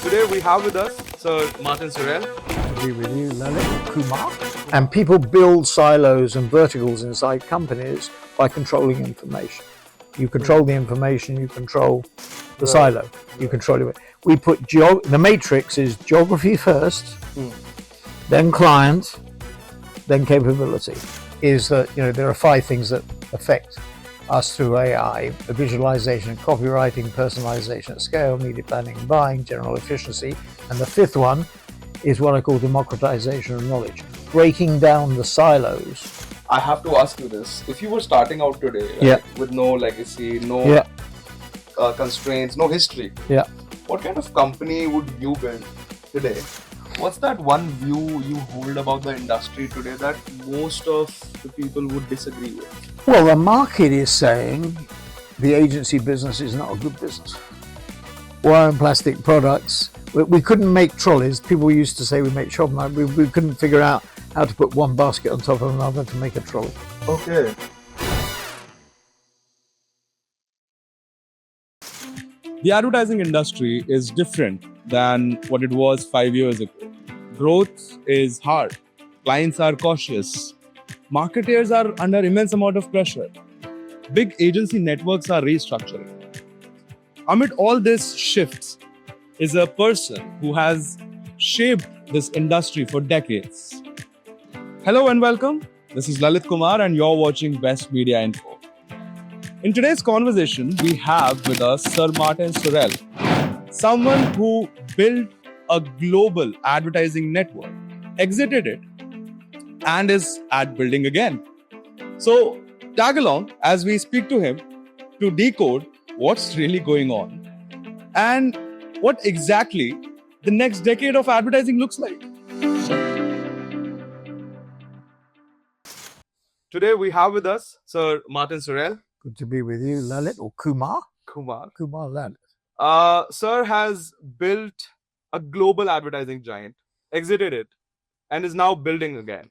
Today we have with us Sir Martin Sorrell. To be with you, Lalit Kumar. And people build silos and verticals inside companies by controlling information. You control the information, you control the silo, you control it. We put the matrix is geography first, then client, then capability. Is that there are 5 things that affect us through AI: the visualization, copywriting, personalization at scale, media planning and buying, general efficiency, and the 5th one is what I call democratization of knowledge, breaking down the silos. I have to ask you this. If you were starting out today, right, with no legacy, no constraints, no history, what kind of company would you build today? What's that one view you hold about the industry today that most of the people would disagree with? Well, the market is saying the agency business is not a good business. Wire and plastic products. We couldn't make trolleys. People used to say we make shop. We couldn't figure out how to put one basket on top of another to make a trolley. Okay. The advertising industry is different than what it was 5 years ago. Growth is hard. Clients are cautious. Marketers are under immense amount of pressure. Big agency networks are restructuring. Amid all these shifts is a person who has shaped this industry for decades. Hello and welcome. This is Lalit Kumar and you're watching Best Media Info. In today's conversation, we have with us Sir Martin Sorrell, someone who built a global advertising network, exited it, and is at building again. So tag along as we speak to him to decode what's really going on and what exactly the next decade of advertising looks like. Today we have with us Sir Martin Sorrell. Good to be with you, Lalit, or Kumar. Kumar Lalit. Sir has built a global advertising giant, exited it, and is now building again.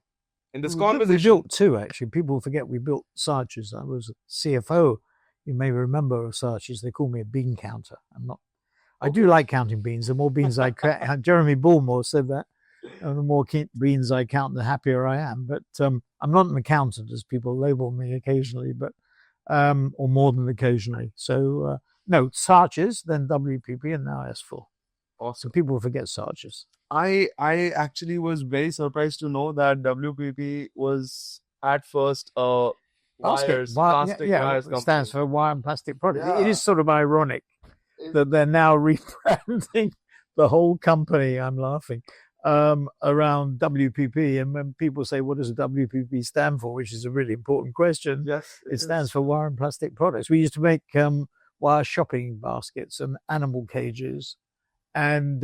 In this conversation, we built 2 actually. People forget we built Saatchi's. I was CFO. You may remember of Saatchi's. They call me a bean counter. I do like counting beans. The more beans I count, Jeremy Bullmore said that. And the more beans I count, the happier I am. But I'm not an accountant, as people label me occasionally, but or more than occasionally. So no, Saatchi's, then WPP, and now S4. Awesome. So people forget Saatchi's. I actually was very surprised to know that WPP was at first a plastic wires company. It stands for wire and plastic products. Yeah. It is sort of ironic that they're now rebranding the whole company. I'm laughing around WPP, and when people say, "What does WPP stand for?" which is a really important question. Yes, it stands for wire and plastic products. We used to make wire shopping baskets and animal cages, and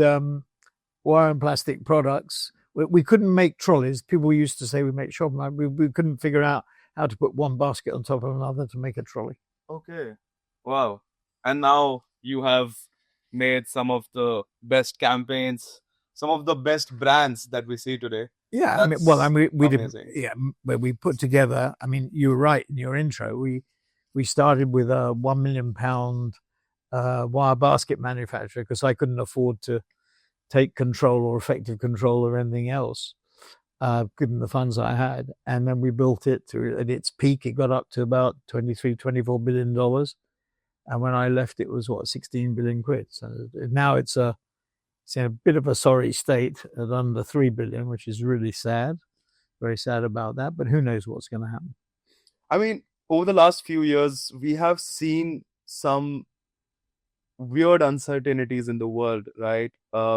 wire and plastic products. We couldn't make trolleys. People used to say we make shop. We couldn't figure out how to put one basket on top of another to make a trolley. Okay. Wow. And now you have made some of the best campaigns, some of the best brands that we see today. Yeah. We did. Yeah. But we put together, you were right in your intro. We started with a £1 million wire basket manufacturer because I couldn't afford to take control or effective control or anything else, given the funds I had. And then we built it to, at its peak, it got up to about $24 billion. And when I left, it was 16 billion quid. So now it's in a bit of a sorry state at under 3 billion, which is really sad. Very sad about that, but who knows what's going to happen. Over the last few years, we have seen some weird uncertainties in the world, right?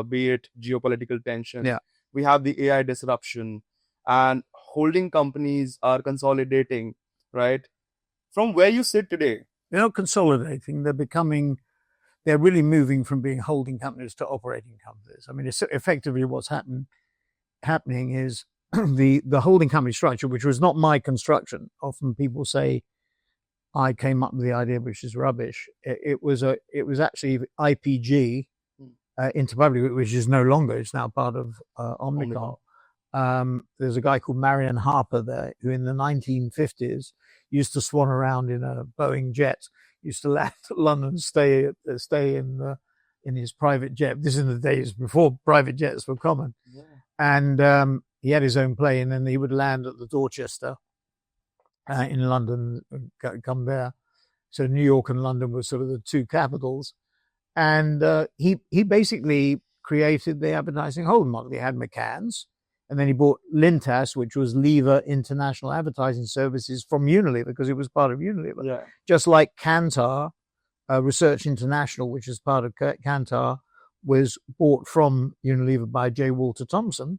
Be it geopolitical tension. Yeah. We have the AI disruption, and holding companies are consolidating, right? From where you sit today. They're not consolidating. They're really moving from being holding companies to operating companies. It's effectively what's happening is the holding company structure, which was not my construction. Often people say I came up with the idea, which is rubbish. It was actually IPG, Interpublic, which is no longer. It's now part of Omnicom. There's a guy called Marion Harper there, who in the 1950s used to swan around in a Boeing jet, used to land at London, stay in in his private jet. This is in the days before private jets were common. Yeah. And he had his own plane, and he would land at the Dorchester in London, come there. So New York and London were sort of the two capitals. And he basically created the advertising holding model. He had McCann's, and then he bought Lintas, which was Lever International Advertising Services, from Unilever, because it was part of Unilever. Yeah. Just like Kantar, Research International, which is part of Kantar, was bought from Unilever by J. Walter Thompson.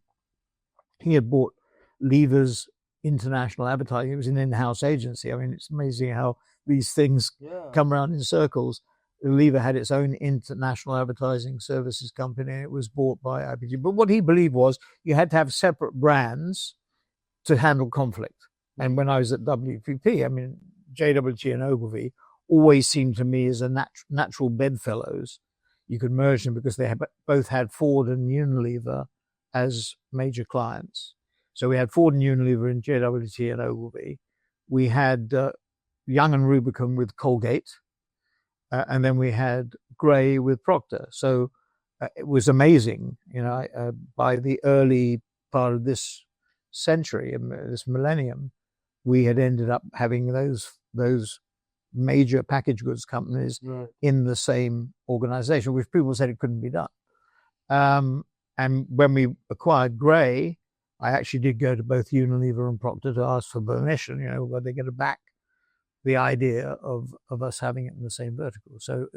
He had bought Lever's International Advertising. It was an in-house agency. I mean, it's amazing how these things come around in circles. Lever had its own international advertising services company, and it was bought by IPG. But what he believed was you had to have separate brands to handle conflict. And when I was at WPP, I mean, JWT and Ogilvy always seemed to me as a natural bedfellows. You could merge them because they both had Ford and Unilever as major clients. So we had Ford and Unilever in JWT and Ogilvy. We had Young and Rubicon with Colgate. And then we had Gray with Procter. So it was amazing, by the early part of this century, this millennium, we had ended up having those major packaged goods companies in the same organization, which people said it couldn't be done. And when we acquired Gray, I actually did go to both Unilever and Procter to ask for permission, whether they're going to back the idea of us having it in the same vertical. So,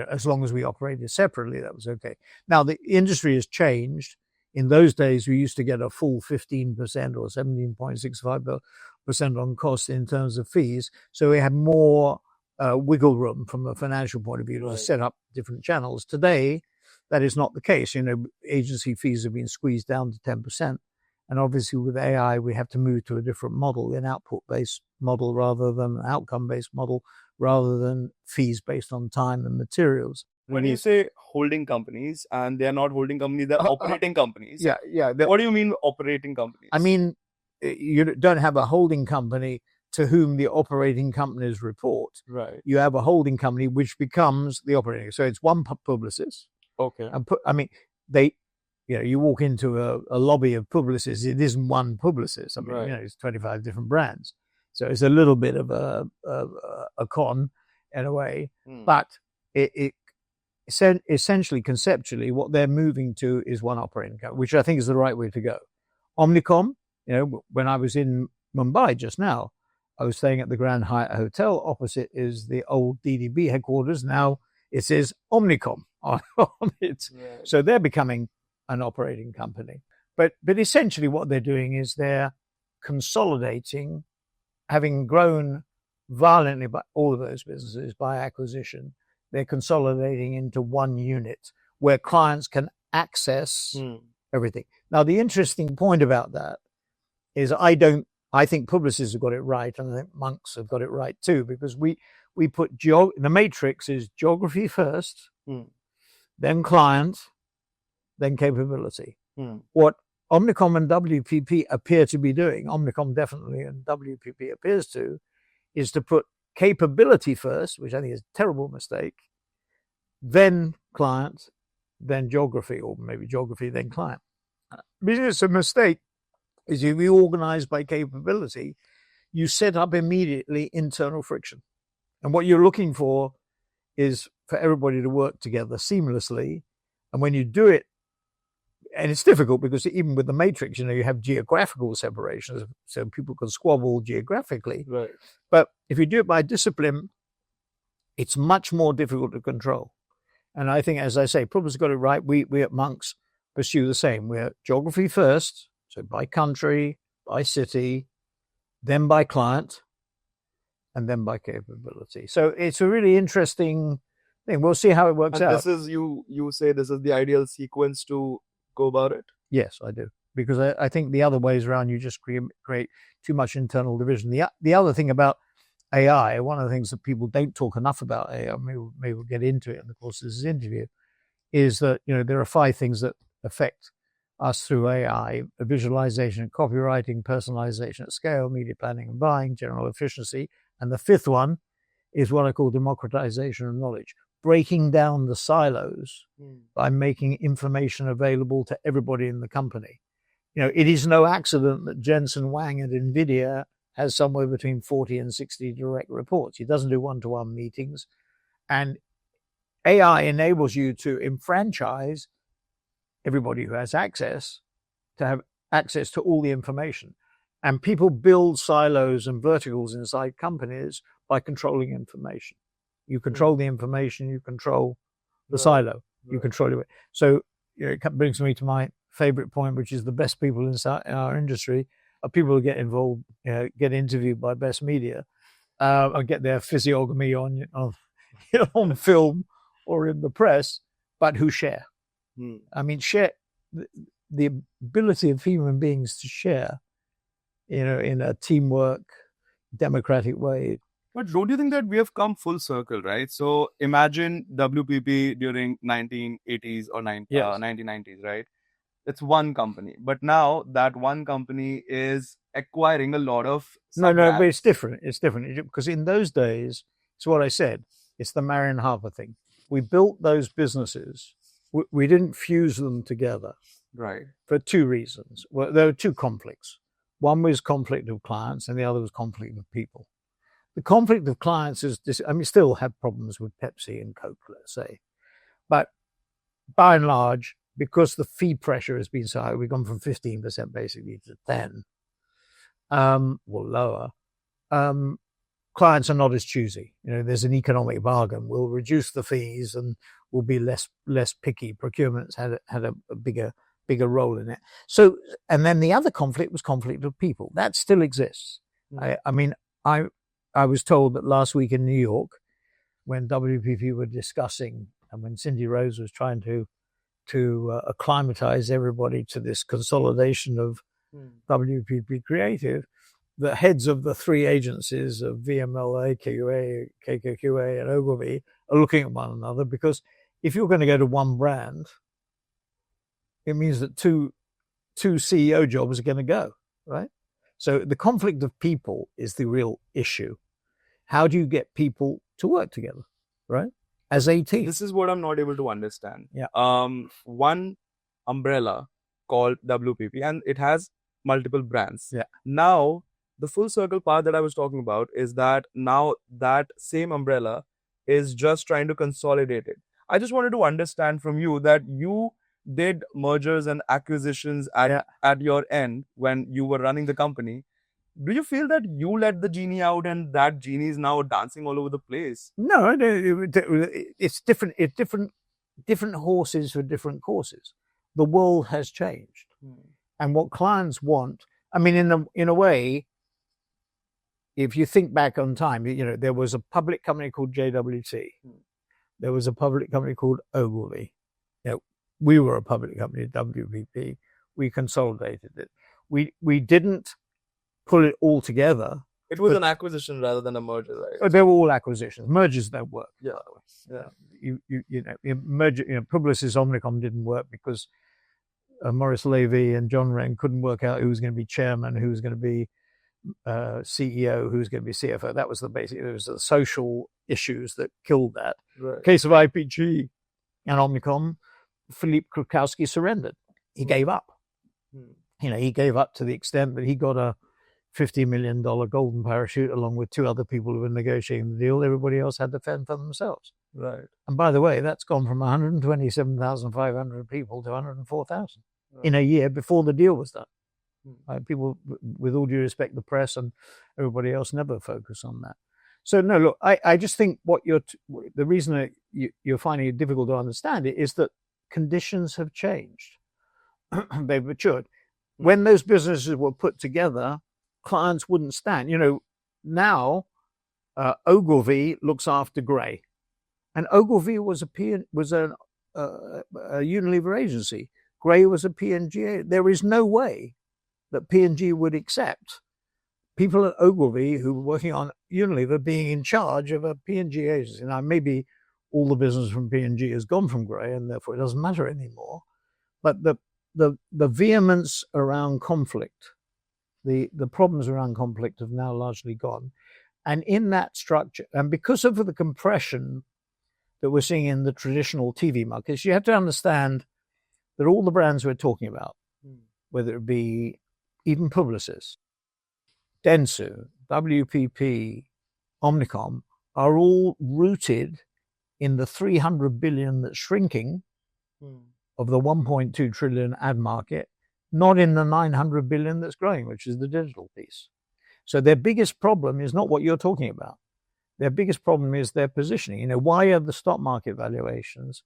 as long as we operated separately, that was okay. Now, the industry has changed. In those days, we used to get a full 15% or 17.65% on cost in terms of fees. So we had more wiggle room from a financial point of view to set up different channels. Today, that is not the case. Agency fees have been squeezed down to 10%. And obviously with AI, we have to move to a different model, an output-based model rather than an outcome-based model, rather than fees based on time and materials. When you say holding companies, and they're not holding companies, they're operating companies. Yeah. What do you mean operating companies? I mean, you don't have a holding company to whom the operating companies report. Right. You have a holding company which becomes the operating. So it's one publicist. Okay. And you walk into a lobby of publicists, it isn't one publicist. I mean, it's 25 different brands. So it's a little bit of a con in a way, but it essentially, conceptually, what they're moving to is one operating company, which I think is the right way to go. Omnicom, when I was in Mumbai just now, I was staying at the Grand Hyatt Hotel. Opposite is the old DDB headquarters. Now it says Omnicom on it. Right. So they're becoming an operating company. But essentially what they're doing is they're consolidating, having grown violently by all of those businesses by acquisition, they're consolidating into one unit where clients can access everything. Now, the interesting point about that is I think publicists have got it right, and I think monks have got it right too, because we put the matrix is geography first, then client, then capability. What Omnicom and WPP appear to be doing, Omnicom definitely and WPP appears to, is to put capability first, which I think is a terrible mistake, then client, then geography, or maybe geography, then client. Because it's a mistake, is if you organize by capability, you set up immediately internal friction. And what you're looking for is for everybody to work together seamlessly. And when you do it, and it's difficult because even with the matrix, you have geographical separations, so people can squabble geographically. Right. But if you do it by discipline, it's much more difficult to control. And I think, as I say, Prabhu's got it right. We at Monks pursue the same. We're geography first, so by country, by city, then by client, and then by capability. So it's a really interesting thing. We'll see how it works out. This is, you say this is the ideal sequence to go about it? Yes, I do. Because I think the other ways around, you just create too much internal division. The other thing about AI, one of the things that people don't talk enough about AI, maybe we'll get into it in the course of this interview, is that, there are 5 things that affect us through AI: visualization, copywriting, personalization at scale, media planning and buying, general efficiency. And the 5th one is what I call democratization of knowledge. breaking down the silos by making information available to everybody in the company. It is no accident that Jensen Huang at NVIDIA has somewhere between 40 and 60 direct reports. He doesn't do one-to-one meetings. And AI enables you to enfranchise everybody who has access to have access to all the information. And people build silos and verticals inside companies by controlling information. You control the information, you control the silo, you control it. So it brings me to my favorite point, which is the best people in our industry are people who get involved, get interviewed by best media, and get their physiognomy on film or in the press, but who share. I mean, share the ability of human beings to share, in a teamwork, democratic way. But don't you think that we have come full circle, right? So imagine WPP during 1980s or 1990s, right? It's one company. But now that one company is acquiring a lot of No, but it's different. It's different because in those days, it's what I said. It's the Marion Harper thing. We built those businesses. We didn't fuse them together. Right. For two reasons. Well, there were two conflicts. One was conflict of clients and the other was conflict of people. The conflict of clients is this. I mean, still have problems with Pepsi and Coke, let's say. But by and large, because the fee pressure has been so high, we've gone from 15% basically to 10, or lower. Clients are not as choosy. There's an economic bargain. We'll reduce the fees and we'll be less picky. Procurement's had a bigger role in it. So, and then the other conflict was conflict of people. That still exists. I was told that last week in New York, when WPP were discussing and when Cindy Rose was trying to acclimatize everybody to this consolidation of WPP Creative, the heads of the three agencies of VMLA, KKQA, and Ogilvy are looking at one another, because if you're going to go to one brand, it means that two CEO jobs are going to go, right? So the conflict of people is the real issue. How do you get people to work together, right? As a team. This is what I'm not able to understand. Yeah. One umbrella called WPP, and it has multiple brands. Yeah. Now, the full circle part that I was talking about is that now that same umbrella is just trying to consolidate it. I just wanted to understand from you that you did mergers and acquisitions at your end when you were running the company. Do you feel that you let the genie out and that genie is now dancing all over the place? No, it's different. It's different horses for different courses. The world has changed, and what clients want. I mean, in a way, if you think back on time, there was a public company called JWT. There was a public company called Ogilvy. We were a public company at WPP. We consolidated it. We didn't pull it all together. It was an acquisition rather than a merger, right? They were all acquisitions. Mergers don't work. Yeah. By the way. Merger. Publicis Omnicom didn't work because Maurice Levy and John Wren couldn't work out who was going to be chairman, who was going to be CEO, who was going to be CFO. That was the basic. It was the social issues that killed that. Right. Case of IPG and Omnicom, Philippe Krukowski surrendered. He gave up. He gave up to the extent that he got a $50 million golden parachute along with two other people who were negotiating the deal. Everybody else had to fend for themselves. Right. And by the way, that's gone from 127,500 people to 104,000 in a year before the deal was done. People, with all due respect, the press and everybody else never focus on that. So no, look, I just think the reason that you're finding it difficult to understand it is that conditions have changed. They've matured. When those businesses were put together, clients wouldn't stand. Now Ogilvy looks after Gray, and Ogilvy was a Unilever agency. Gray was a P&G. There is no way that P&G would accept people at Ogilvy who were working on Unilever being in charge of a P&G agency. Now, maybe all the business from P&G has gone from Gray, and therefore it doesn't matter anymore. But the vehemence around conflict, the problems around conflict have now largely gone. And in that structure, and because of the compression that we're seeing in the traditional TV markets. You have to understand that all the brands we're talking about, whether it be even Publicis, Dentsu, WPP, Omnicom, are all rooted in the 300 billion that's shrinking of the 1.2 trillion ad market, not in the 900 billion that's growing, which is the digital piece. So their biggest problem is not what you're talking about. Their biggest problem is their positioning. Why are the stock market valuations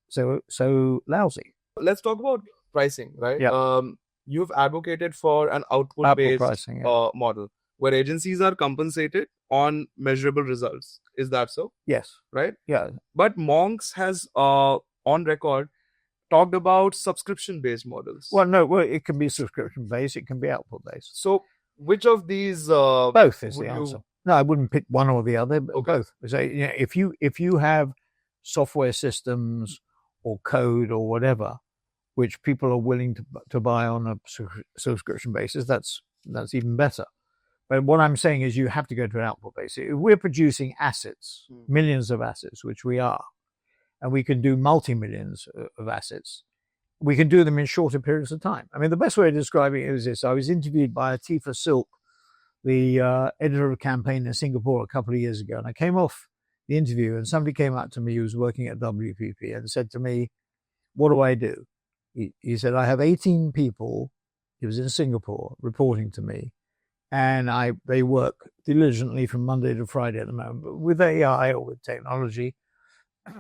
so lousy? Let's talk about pricing, right? Yeah. You've advocated for an output-based pricing, model where agencies are compensated on measurable results. Is that so? Yes. Right? Yeah. But Monks has, on record, talked about subscription-based models. Well, it can be subscription-based. It can be output-based. So which of these... both is the answer. No, I wouldn't pick one or the other, but both. So, if you have software systems or code or whatever, which people are willing to buy on a subscription basis, that's even better. But what I'm saying is you have to go to an output basis. If we're producing assets, millions of assets, which we are, and we can do multi-millions of assets, we can do them in shorter periods of time. I mean, the best way of describing it is this. I was interviewed by Atifa Silk, the editor of Campaign in Singapore a couple of years ago, and I came off the interview and somebody came up to me who was working at WPP and said to me, "What do I do?" He said, "I have 18 people," he was in Singapore, reporting to me, and they work diligently from Monday to Friday at the moment. But with AI or with technology,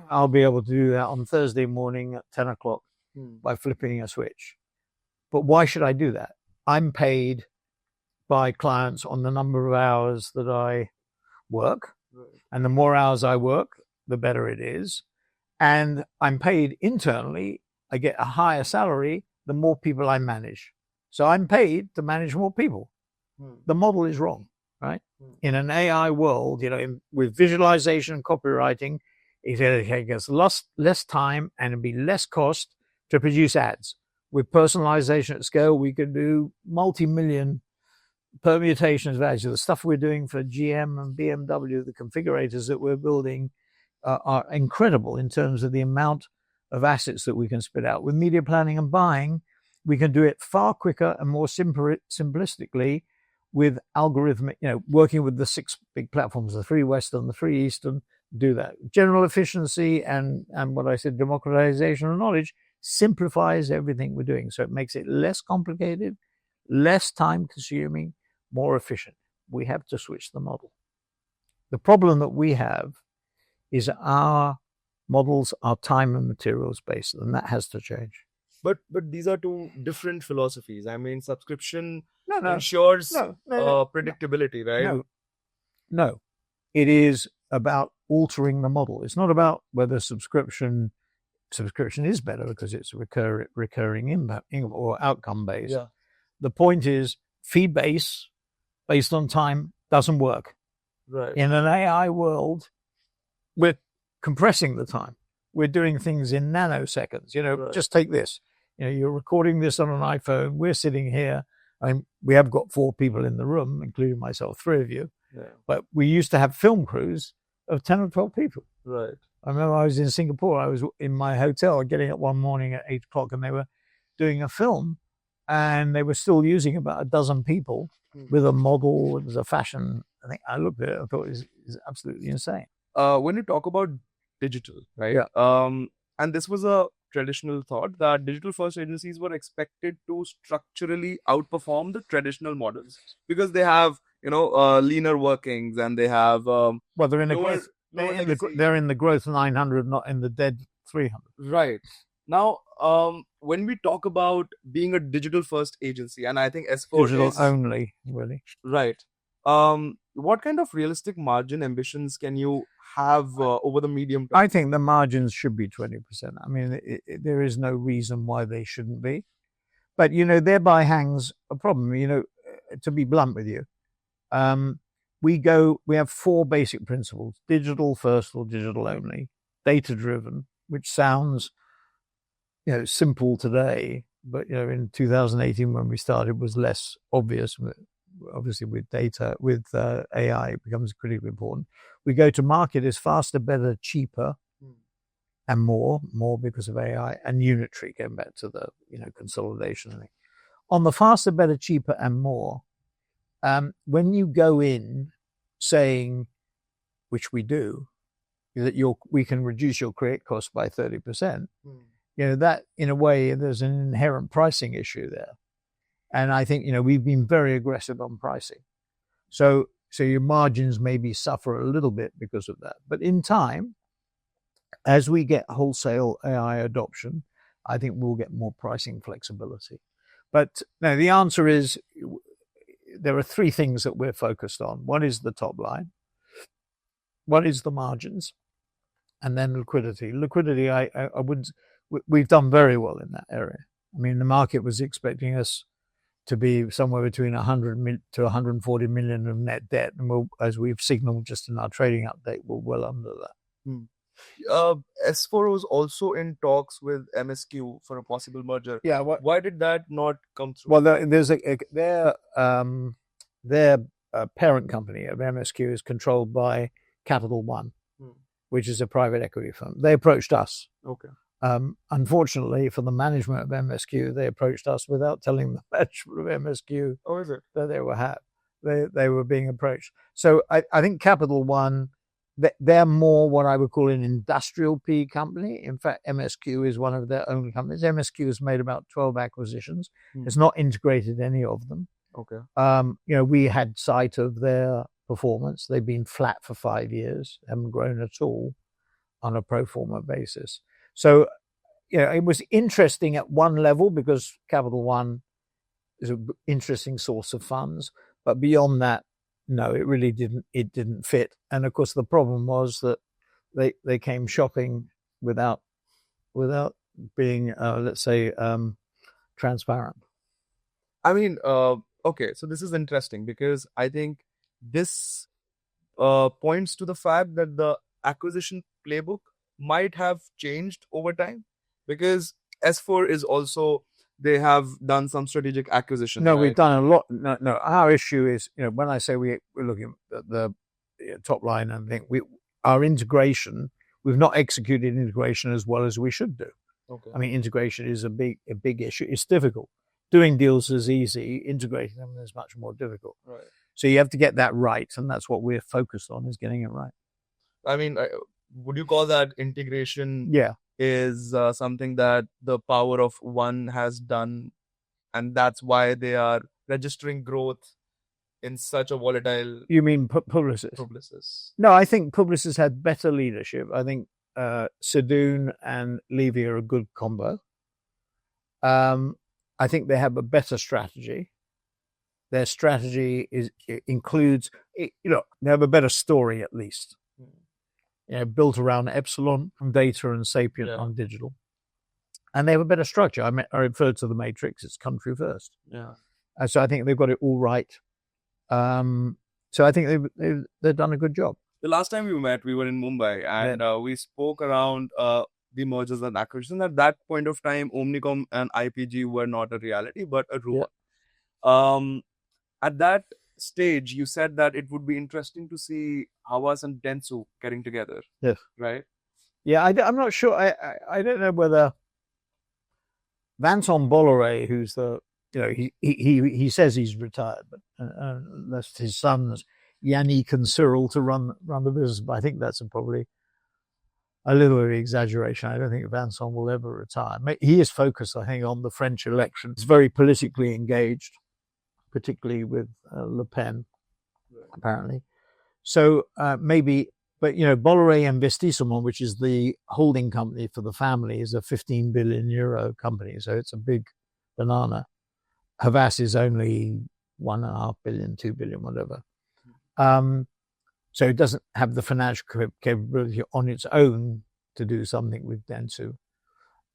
I'll be able to do that on Thursday morning at 10 o'clock by flipping a switch. But why should I do that? I'm paid by clients on the number of hours that I work. And the more hours I work, the better it is. And I'm paid internally. I get a higher salary the more people I manage. So I'm paid to manage more people. The model is wrong, right? In an AI world, with visualization and copywriting, it takes less time and it'll be less cost to produce ads. With personalization at scale, we can do multi-million permutations of ads. The stuff we're doing for GM and BMW, the configurators that we're building are incredible in terms of the amount of assets that we can spit out. With media planning and buying, we can do it far quicker and more simplistically with algorithmic, working with the 6 big platforms, the 3 Western, the 3 Eastern, do that. General efficiency and what I said, democratization of knowledge simplifies everything we're doing. So it makes it less complicated, less time consuming, more efficient. We have to switch the model. The problem that we have is our models are time and materials based, and that has to change. But these are two different philosophies. I mean, subscription ensures predictability, right? No. It is about altering the model. It's not about whether subscription is better because it's recurring impact or outcome based. Yeah. The point is feed based on time doesn't work. Right. In an AI world, we're compressing the time. We're doing things in nanoseconds. Right. Just take this. You're recording this on an iPhone. We're sitting here. We have got 4 people in the room, including myself, 3 of you. Yeah. But we used to have film crews of 10 or 12 people. Right. I remember I was in Singapore. I was in my hotel getting up one morning at 8 o'clock and they were doing a film and they were still using about a dozen people with a model. It was a fashion. I think I looked at it. I thought it was absolutely insane. When you talk about digital, right? Yeah. And this was a traditional thought that digital first agencies were expected to structurally outperform the traditional models because they have, leaner workings and they have they're in the growth 900, not in the dead 300. Right. Now, when we talk about being a digital first agency, and I think S4 digital is only, really. Right. What kind of realistic margin ambitions can you have over the medium term? I think the margins should be 20%. I mean, there is no reason why they shouldn't be. But, thereby hangs a problem. To be blunt with you, we have 4 basic principles: digital first or digital only, data driven, which sounds, simple today, but, in 2018 when we started was less obvious. Obviously with data, with AI, it becomes critically important. We go to market as faster, better, cheaper, and more because of AI, and unitary, going back to the consolidation thing. On the faster, better, cheaper, and more, when you go in saying, which we do, that we can reduce your create cost by 30%, that in a way there's an inherent pricing issue there. And I think, we've been very aggressive on pricing. So your margins maybe suffer a little bit because of that. But in time, as we get wholesale AI adoption, I think we'll get more pricing flexibility. But no, the answer is there are three things that we're focused on. One is the top line. One is the margins. And then liquidity. Liquidity, I wouldn't. We've done very well in that area. I mean, the market was expecting us to be somewhere between 100 to 140 million of net debt, and as we've signaled just in our trading update, we're well under that. S4 was also in talks with MSQ for a possible merger. Yeah. Why did that not come through? Well, there's their parent company of MSQ is controlled by Capital One, which is a private equity firm. They approached us. Okay. Unfortunately for the management of MSQ, they approached us without telling the management of MSQ that they were being approached. So I think Capital One, they're more what I would call an industrial PE company. In fact, MSQ is one of their own companies. MSQ has made about 12 acquisitions. It's not integrated any of them. Okay. We had sight of their performance. They've been flat for 5 years, haven't grown at all on a pro forma basis. So, it was interesting at one level because Capital One is an interesting source of funds, but beyond that, no, it really didn't fit. And of course, the problem was that they came shopping without being, let's say, transparent. I mean, okay, so this is interesting because I think this points to the fact that the acquisition playbook might have changed over time, because S4 is also, they have done some strategic acquisitions. No, right? we've done a lot. No, our issue is, when I say we're looking at the top line and think our integration, we've not executed integration as well as we should do. Okay. I mean, integration is a big issue. It's difficult. Doing deals is easy. Integrating them is much more difficult. Right. So you have to get that right, and that's what we're focused on, is getting it right. I mean, would you call that integration? Yeah. Is something that the power of one has done, and that's why they are registering growth in such a volatile. You mean Publicis? Publicis. No, I think Publicis had better leadership. I think Sadoun and Levy are a good combo. I think they have a better strategy. Their strategy includes, they have a better story at least. Built around Epsilon on data and Sapient on digital. And they have a better structure. I referred to the Matrix, it's country first. Yeah. So I think they've got it all right. So I think they've done a good job. The last time we met, we were in Mumbai, and we spoke around the mergers and acquisitions. At that point of time, Omnicom and IPG were not a reality, but a rumor. Yeah. At that stage, you said that it would be interesting to see Havas and Dentsu getting together. Yes. Right? Yeah, I'm not sure. I don't know whether Vincent Bolloré, who's the, he says he's retired, but that's his sons, Yannick and Cyril, to run the business. But I think that's probably a little bit of exaggeration. I don't think Vincent will ever retire. He is focused, I think, on the French election. He's very politically engaged, particularly with Le Pen, apparently. So maybe, but Bolloré Investissement, which is the holding company for the family, is a 15 billion euro company. So it's a big banana. Havas is only 1.5 billion, 2 billion, whatever. So it doesn't have the financial capability on its own to do something with Dentsu.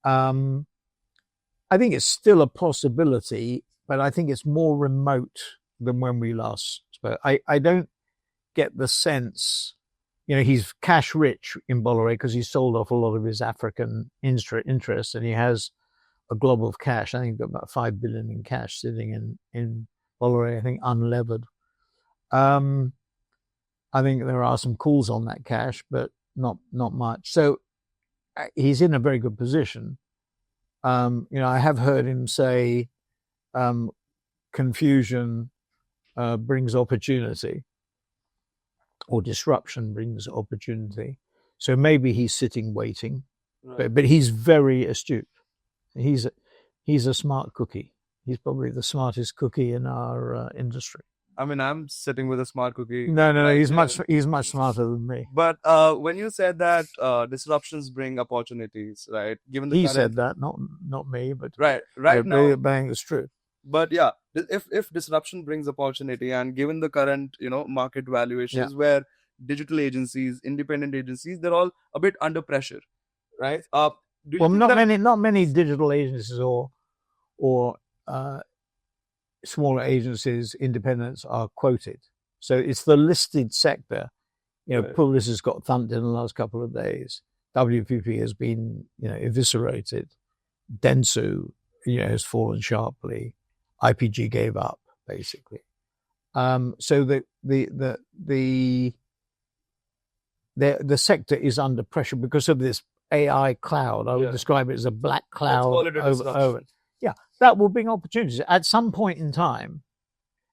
I think it's still a possibility, but I think it's more remote than when we last spoke. I don't get the sense, he's cash rich in Bolloré because he sold off a lot of his African interests, and he has a glob of cash. I think he's got about 5 billion in cash sitting in Bolloré, I think unlevered. I think there are some calls on that cash, but not much. So he's in a very good position. I have heard him say, confusion brings opportunity, or disruption brings opportunity. So maybe he's sitting waiting, right. but he's very astute. He's a smart cookie. He's probably the smartest cookie in our industry. I mean, I'm sitting with a smart cookie. No. He's much smarter than me. But when you said that disruptions bring opportunities, right? Given the he said that, not me, but right now, bang, it's true. But yeah, if disruption brings opportunity, and given the current market valuations, where digital agencies, independent agencies, they're all a bit under pressure, right? Not many digital agencies or smaller agencies, independents are quoted. So it's the listed sector. Right. Publicis has got thumped in the last couple of days. WPP has been, eviscerated. Dentsu, has fallen sharply. IPG gave up, basically. So the sector is under pressure because of this AI cloud. I would describe it as a black cloud over. Yeah, that will bring opportunities at some point in time.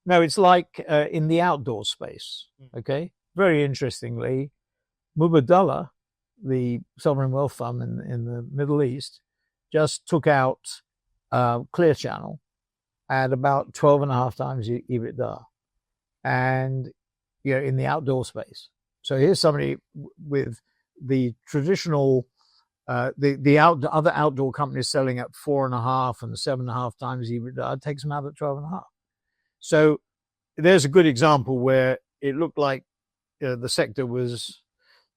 No, it's like in the outdoor space. Okay, very interestingly, Mubadala, the sovereign wealth fund in the Middle East, just took out Clear Channel at about 12.5 times EBITDA, and in the outdoor space. So here's somebody with the traditional. Other outdoor companies selling at 4.5 and 7.5 times EBITDA, takes them out at 12.5. So there's a good example where it looked like the sector was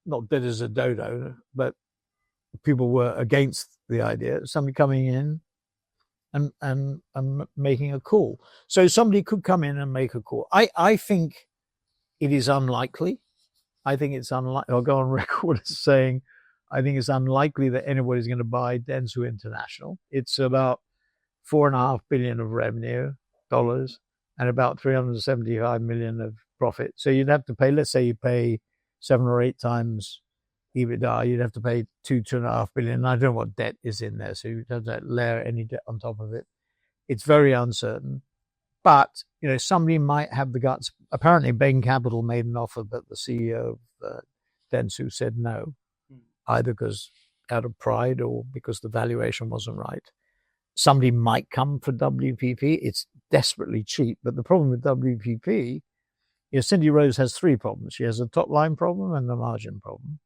not dead as a dodo, but people were against the idea. Somebody coming in and making a call. So somebody could come in and make a call. I think it is unlikely. I think it's unlikely. I'll go on record as saying, I think it's unlikely that anybody's going to buy Dentsu International. It's about $4.5 billion of revenue dollars and about 375 million of profit. So you'd have to pay. Let's say you pay 7 or 8 times EBITDA. You'd have to pay 2.5 billion. I don't know what debt is in there, so you don't have to layer any debt on top of it. It's very uncertain. But somebody might have the guts. Apparently, Bain Capital made an offer, but the CEO of Dentsu said no. Either because out of pride or because the valuation wasn't right. Somebody might come for WPP. It's desperately cheap. But the problem with WPP is Cindy Rose has 3 problems. She has a top line problem and a margin problem.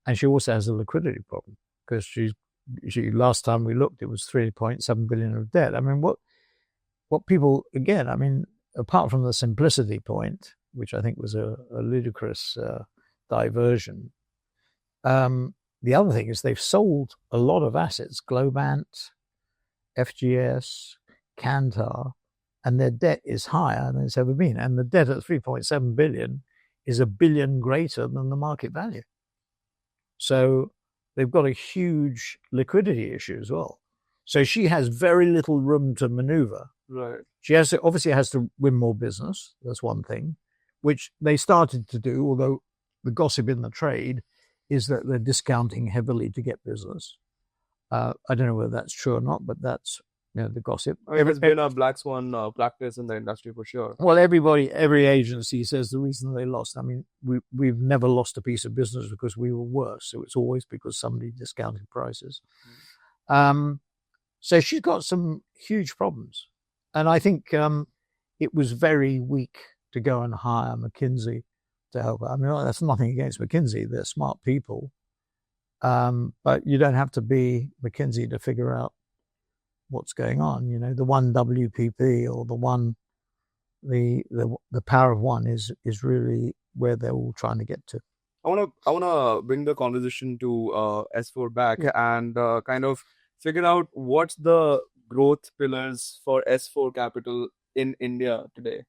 And she also has a liquidity problem because she last time we looked, it was 3.7 billion of debt. I mean, what people, again, I mean, apart from the simplicity point, which I think was a ludicrous diversion, the other thing is they've sold a lot of assets, Globant, FGS, Kantar, and their debt is higher than it's ever been. And the debt at 3.7 billion is $1 billion greater than the market value. So they've got a huge liquidity issue as well. So she has very little room to maneuver. Right. She obviously has to win more business. That's one thing, which they started to do, although the gossip in the trade is that they're discounting heavily to get business. I don't know whether that's true or not, but that's the gossip. It's been a black swan practice in the industry for sure. Well, every agency says the reason they lost. I mean, we've never lost a piece of business because we were worse. So it's always because somebody discounted prices. So she's got some huge problems. And I think it was very weak to go and hire McKinsey to help her. I mean, that's nothing against McKinsey. They're smart people. But you don't have to be McKinsey to figure out what's going on. The one WPP or the power of one is really where they're all trying to get to. I wanna bring the conversation to S4 back and kind of figure out what's the growth pillars for S4 Capital in India today.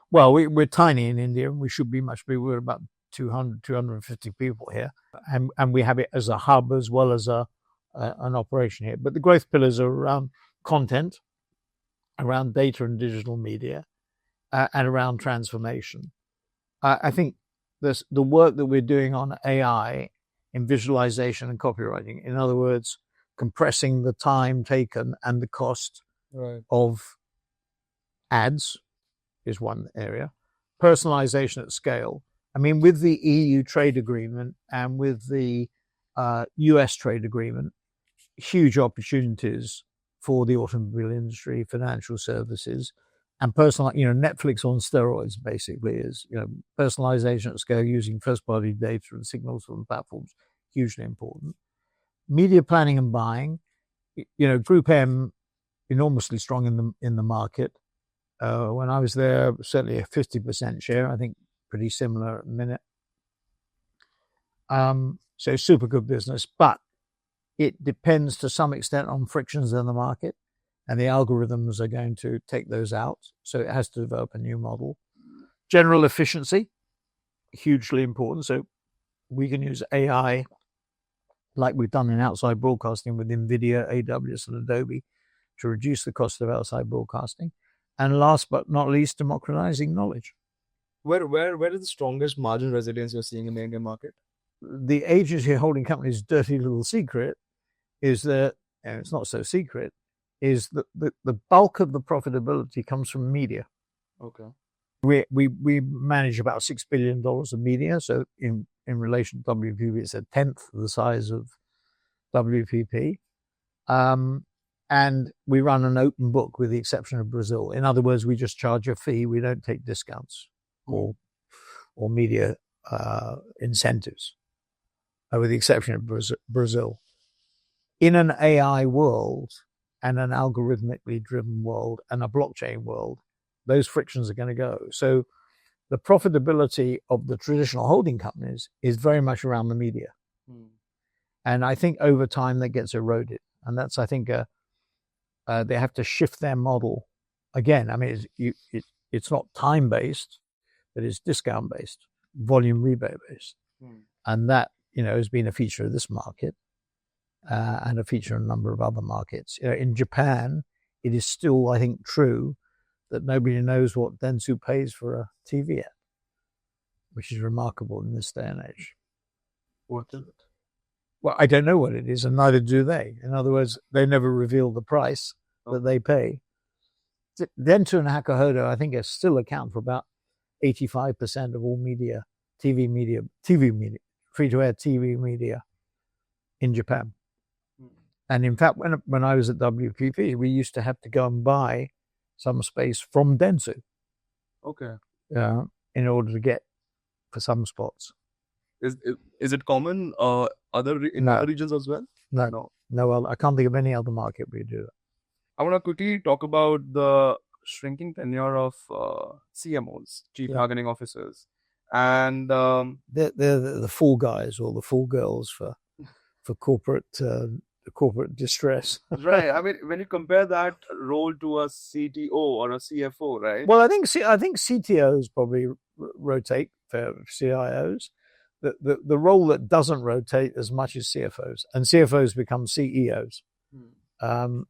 Well, we're tiny in India. We should be much bigger. We're about 250 people here, and we have it as a hub as well as an operation here. But the growth pillars are around content, around data and digital media, and around transformation. I think the work that we're doing on AI in visualization and copywriting. In other words, compressing the time taken and the cost of ads is one area. Personalization at scale. I mean, with the EU trade agreement and with the US trade agreement, huge opportunities for the automobile industry, financial services, and personal, Netflix on steroids basically is, personalization at scale using first-party data and signals from platforms, hugely important. Media planning and buying, Group M, enormously strong in the market. When I was there, certainly a 50% share. I think pretty similar at the minute. So super good business, but it depends to some extent on frictions in the market, and the algorithms are going to take those out. So it has to develop a new model. General efficiency, hugely important. So we can use AI like we've done in outside broadcasting with NVIDIA, AWS, and Adobe to reduce the cost of outside broadcasting. And last but not least, democratizing knowledge. Where is the strongest margin resilience you're seeing in the Indian market? The agency holding company's dirty little secret is that, and it's not so secret, is that the bulk of the profitability comes from media. Okay. We manage about $6 billion of media. So in relation to WPP, it's a tenth the size of WPP. And we run an open book with the exception of Brazil. In other words, we just charge a fee. We don't take discounts or media incentives, with the exception of Brazil. In an AI world and an algorithmically driven world and a blockchain world, those frictions are going to go. So the profitability of the traditional holding companies is very much around the media. And I think over time that gets eroded. And that's, I think, they have to shift their model. Again, I mean, it's not time-based, but it's discount-based, volume rebate-based. And that, has been a feature of this market and a feature in a number of other markets. In Japan, it is still, I think, true that nobody knows what Dentsu pays for a TV ad, which is remarkable in this day and age. What is it? Well, I don't know what it is, and neither do they. In other words, they never reveal the price that they pay. Dentsu and Hakuhodo, I think, still account for about 85% of all media, TV media, free-to-air TV media in Japan. And in fact, when I was at WPP, we used to have to go and buy some space from Dentsu. Okay. In order to get for some spots. Is it common other regions as well? No. I can't think of any other market we do that. I want to quickly talk about the shrinking tenure of CMOs, chief marketing officers, and they're the fool guys or the fool girls for corporate distress. Right. I mean, when you compare that role to a CTO or a CFO, right? Well, I think CTOs probably rotate for CIOs. The role that doesn't rotate as much as CFOs, and CFOs become CEOs.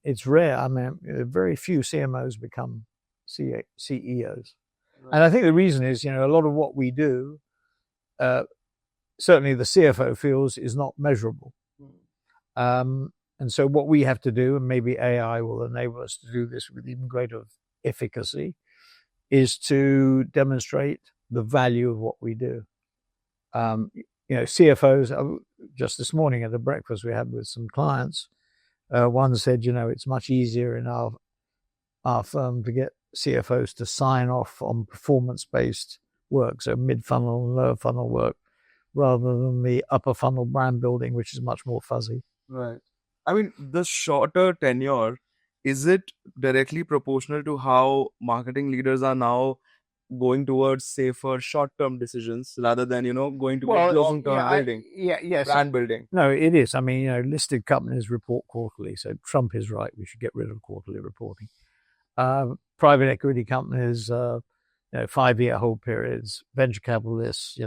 It's rare. I mean, very few CMOs become CEOs. Right. And I think the reason is, a lot of what we do, certainly the CFO feels is not measurable. And so what we have to do, and maybe AI will enable us to do this with even greater efficacy, is to demonstrate the value of what we do. CFOs, just this morning at the breakfast we had with some clients, one said, it's much easier in our firm to get CFOs to sign off on performance-based work, so mid-funnel and lower funnel work, rather than the upper funnel brand building, which is much more fuzzy. Right. I mean, the shorter tenure, is it directly proportional to how marketing leaders are now going towards safer short-term decisions rather than, going towards long-term building? Yes. Brand building. No, it is. I mean, listed companies report quarterly, so Trump is right. We should get rid of quarterly reporting. Private equity companies, 5-year hold periods. Venture capitalists,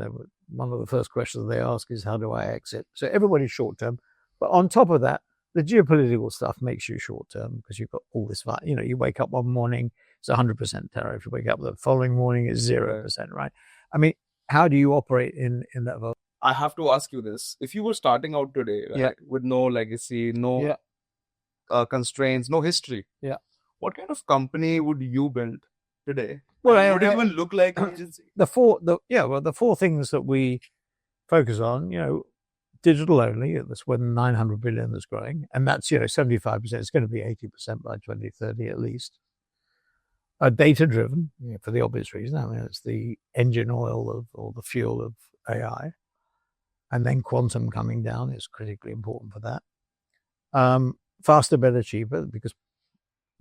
one of the first questions they ask is, how do I exit? So everybody's short-term. But on top of that, the geopolitical stuff makes you short-term because you've got all this, you wake up one morning, it's 100% tariff. You wake up the following morning, it's 0%, right? I mean, how do you operate in that? I have to ask you this. If you were starting out today, right, with no legacy, no constraints, no history, what kind of company would you build today? Well, would it even look like an agency? The four things that we focus on, digital only, that's when 900 billion is growing, and that's 75%. It's going to be 80% by 2030 at least. Data driven, for the obvious reason. I mean, it's the engine oil or the fuel of AI, and then quantum coming down is critically important for that. Faster, better, cheaper, because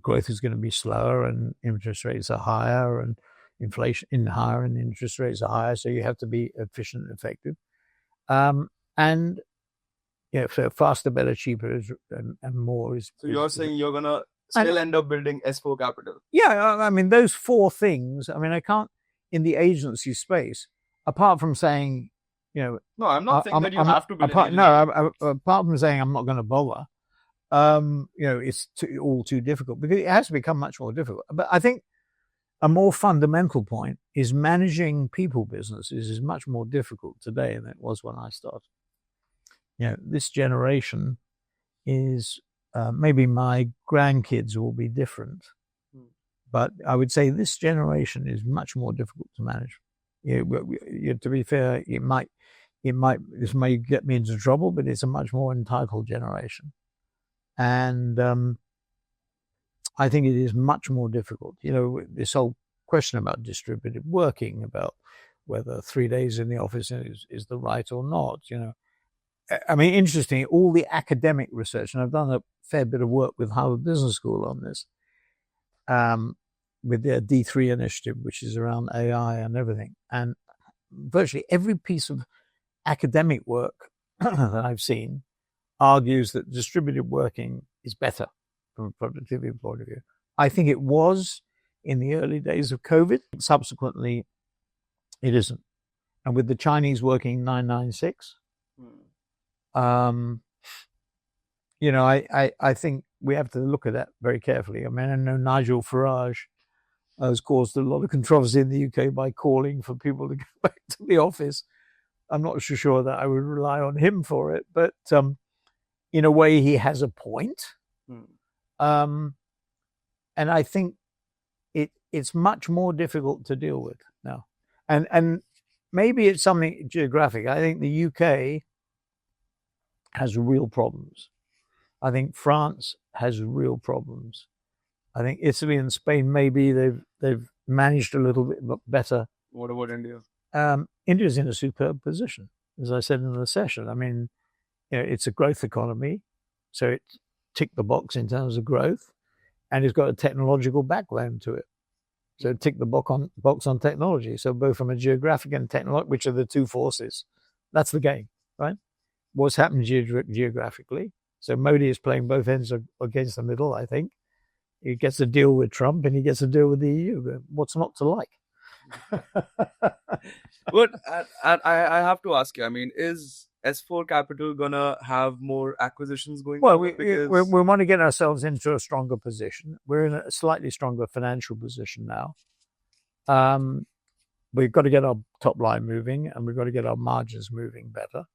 growth is going to be slower and interest rates are higher and inflation in higher and interest rates are higher, so you have to be efficient and effective. And so faster, better, cheaper and more is. So you're saying you're gonna still end up building S4 Capital? Yeah, I mean those four things. I mean, I can't in the agency space, apart from saying, No, I'm not saying that you have to build. Apart from saying I'm not going to bother. It's all too difficult because it has become much more difficult. But I think a more fundamental point is managing people businesses is much more difficult today than it was when I started. This generation is maybe my grandkids will be different, but I would say this generation is much more difficult to manage. To be fair, this may get me into trouble, but it's a much more entitled generation. And I think it is much more difficult. This whole question about distributed working, about whether 3 days in the office is the right or not. I mean, interesting, all the academic research, and I've done a fair bit of work with Harvard Business School on this, with their D3 initiative, which is around AI and everything. And virtually every piece of academic work that I've seen argues that distributed working is better from a productivity point of view. I think it was in the early days of COVID. Subsequently, it isn't. And with the Chinese working 996, I think we have to look at that very carefully. I mean, I know Nigel Farage has caused a lot of controversy in the UK by calling for people to go back to the office. I'm not so sure that I would rely on him for it, but in a way, he has a point. And I think it's much more difficult to deal with now. And maybe it's something geographic. I think the UK has real problems. I think France has real problems. I think Italy and Spain, maybe they've managed a little bit better. What about India? India's in a superb position, as I said in the session. I mean, it's a growth economy, so it ticked the box in terms of growth, and it's got a technological background to it. So it ticked the box on technology. So both from a geographic and technological, which are the two forces, that's the game, right? What's happened geographically? So Modi is playing both ends against the middle, I think. He gets a deal with Trump and he gets a deal with the EU. What's not to like? But I have to ask you, I mean, is S4 Capital gonna have more acquisitions going Well, forward? we want to get ourselves into a stronger position. We're in a slightly stronger financial position now. We've got to get our top line moving and we've got to get our margins moving better.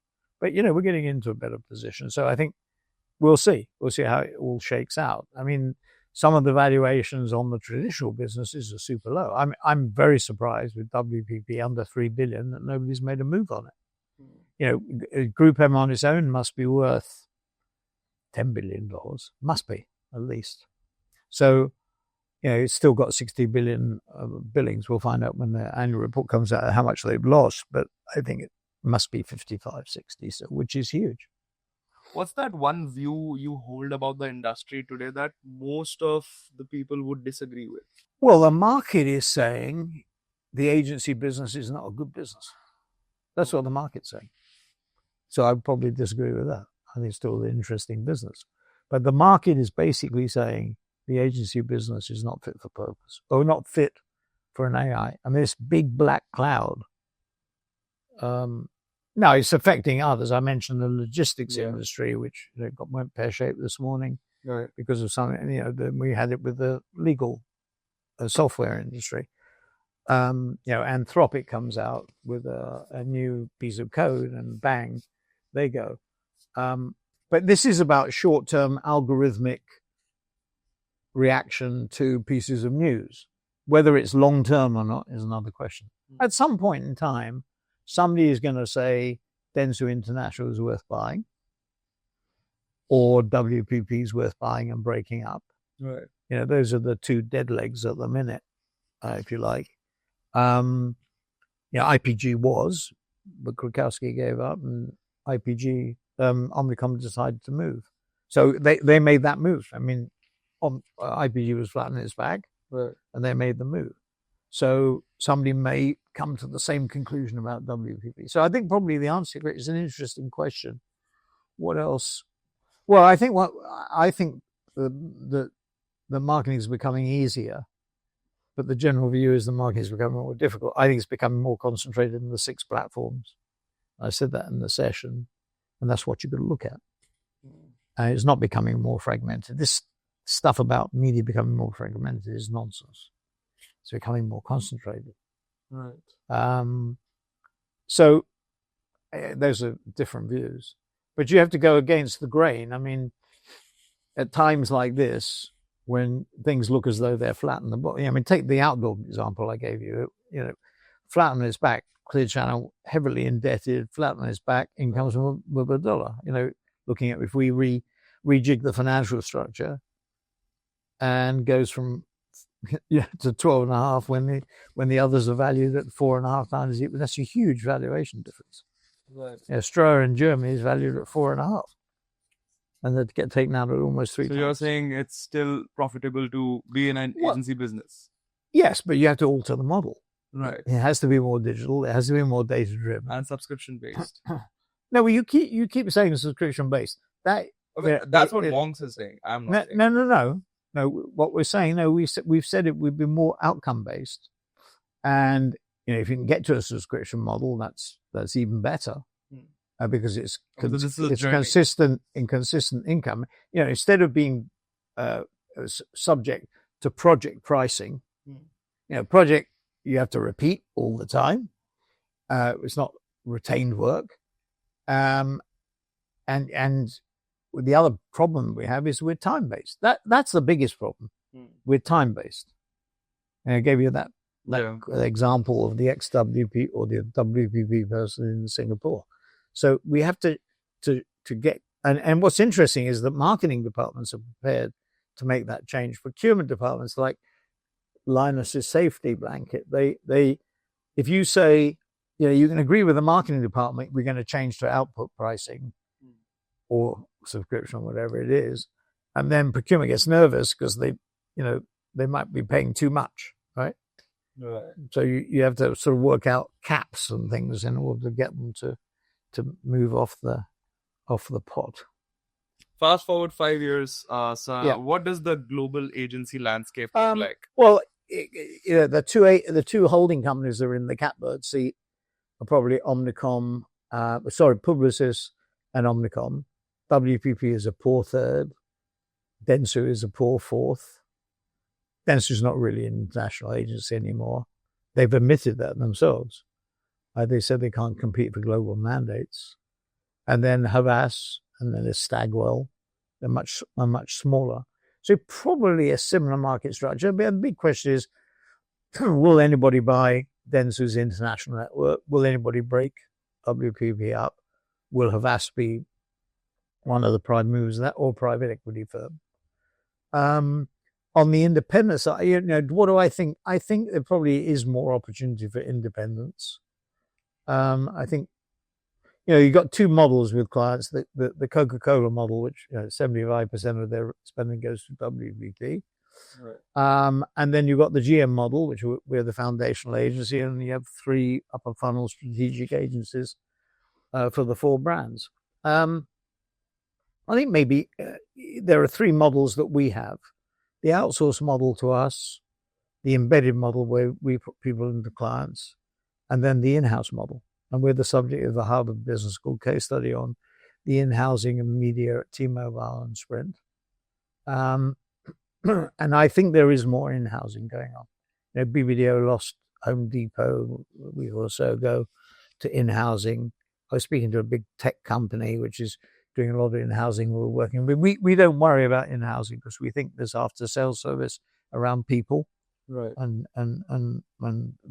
But, we're getting into a better position. So I think we'll see. We'll see how it all shakes out. I mean, some of the valuations on the traditional businesses are super low. I'm very surprised with WPP under 3 billion that nobody's made a move on it. Group M on its own must be worth $10 billion. Must be, at least. So, it's still got 60 billion billings. We'll find out when the annual report comes out how much they've lost. But I think it must be 55, 60, so, which is huge. What's that one view you hold about the industry today that most of the people would disagree with? Well, the market is saying the agency business is not a good business. That's what the market's saying. So I would probably disagree with that. I think it's still an interesting business. But the market is basically saying the agency business is not fit for purpose or not fit for an AI. I mean, this big black cloud. Now it's affecting others. I mentioned the logistics industry, which went pear-shaped this morning because of something. Then we had it with the legal software industry. Anthropic comes out with a new piece of code and bang, they go. But this is about short-term algorithmic reaction to pieces of news. Whether it's long-term or not is another question. At some point in time, somebody is going to say Dentsu International is worth buying, or WPP is worth buying and breaking up. Right. Those are the two dead legs at the minute, if you like. IPG was, but Krakowski gave up, and IPG, Omnicom decided to move. So they made that move. I mean, IPG was flat on its back, right, and they made the move. So somebody may come to the same conclusion about WPP. So I think probably the answer is an interesting question. What else? Well, I think the marketing is becoming easier, but the general view is the market is becoming more difficult. I think it's becoming more concentrated in the 6 platforms. I said that in the session, and that's what you've got to look at. It's not becoming more fragmented. This stuff about media becoming more fragmented is nonsense. It's becoming more concentrated. Right. So those are different views, but you have to go against the grain. I mean, at times like this, when things look as though they're flat on the bottom, I mean, take the outdoor example I gave you. Flat on its back, Clear Channel, heavily indebted, flat on its back, incomes from $1. Looking at if we rejig the financial structure and goes from to 12.5 when the others are valued at 4.5 times, that's a huge valuation difference. Right. Ströer in Germany is valued at 4.5, and they get taken out at almost 3 So times. you're saying it's still profitable to be in an agency business? Yes, but you have to alter the model. Right. It has to be more digital. It has to be more data driven And subscription based. No, well, you keep saying subscription based. That's what Wong's is saying. I'm not saying. No. What we're saying, we've said it would be more outcome based, and if you can get to a subscription model, that's even better, because it's consistent income. Instead of being subject to project pricing, project you have to repeat all the time. It's not retained work, and the other problem we have is we're time based. That's the biggest problem. We're time based. And I gave you that example of the ex-WP or the WPP person in Singapore. So we have to get, and what's interesting is that marketing departments are prepared to make that change. Procurement departments, like Linus's safety blanket, they if you say, you can agree with the marketing department, we're going to change to output pricing or subscription, whatever it is, and then procurement gets nervous because they might be paying too much, right? Right. So you have to sort of work out caps and things in order to get them to move off the pot. Fast forward 5 years, what does the global agency landscape look like? Well, the two holding companies that are in the catbird seat are probably Publicis and Omnicom. WPP is a poor third. Dentsu is a poor fourth. Dentsu is not really an international agency anymore. They've admitted that themselves. They said they can't compete for global mandates. And then Havas, and then there's Stagwell. They're much smaller. So probably a similar market structure. But the big question is, will anybody buy Dentsu's international network? Will anybody break WPP up? Will Havas be one of the prime movers of that, or private equity firm? On the independent side, what do I think? I think there probably is more opportunity for independence. I think, you've got two models with clients. The Coca-Cola model, which 75% of their spending goes to WPP. Right. And then you've got the GM model, which we're the foundational agency, and you have 3 upper funnel strategic agencies for the 4 brands. I think maybe there are 3 models that we have. The outsource model to us, the embedded model where we put people into clients, and then the in-house model. And we're the subject of the Harvard Business School case study on the in-housing of media at T-Mobile and Sprint. And I think there is more in-housing going on. BBDO lost Home Depot a week or so ago, to in-housing. I was speaking to a big tech company which is doing a lot of in-housing. We're working with. We don't worry about in-housing because we think there's after-sales service around people, Right. and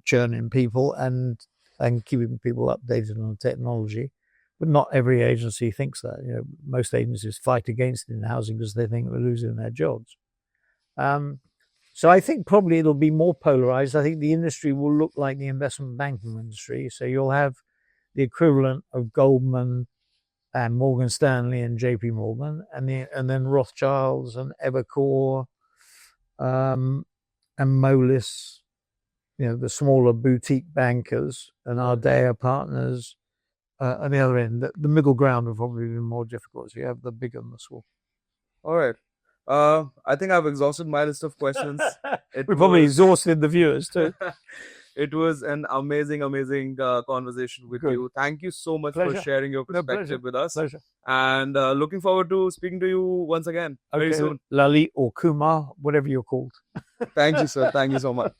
churning people and keeping people updated on technology. But not every agency thinks that. You know, most agencies fight against in-housing because they think they're losing their jobs. So I think probably it'll be more polarized. I think the industry will look like the investment banking industry. So you'll have the equivalent of Goldman and Morgan Stanley and JP Morgan, and then Rothschilds and Evercore, and Moelis, you know, the smaller boutique bankers, and Ardea Partners. On the other end, the middle ground will probably be more difficult. So you have the big and the small. All right. I think I've exhausted my list of questions. We probably exhausted the viewers too. It was an amazing conversation with you. Thank you so much for sharing your perspective with us. Pleasure. And looking forward to speaking to you once again very soon. Lali or Kumar, whatever you're called. Thank you, sir. Thank you so much.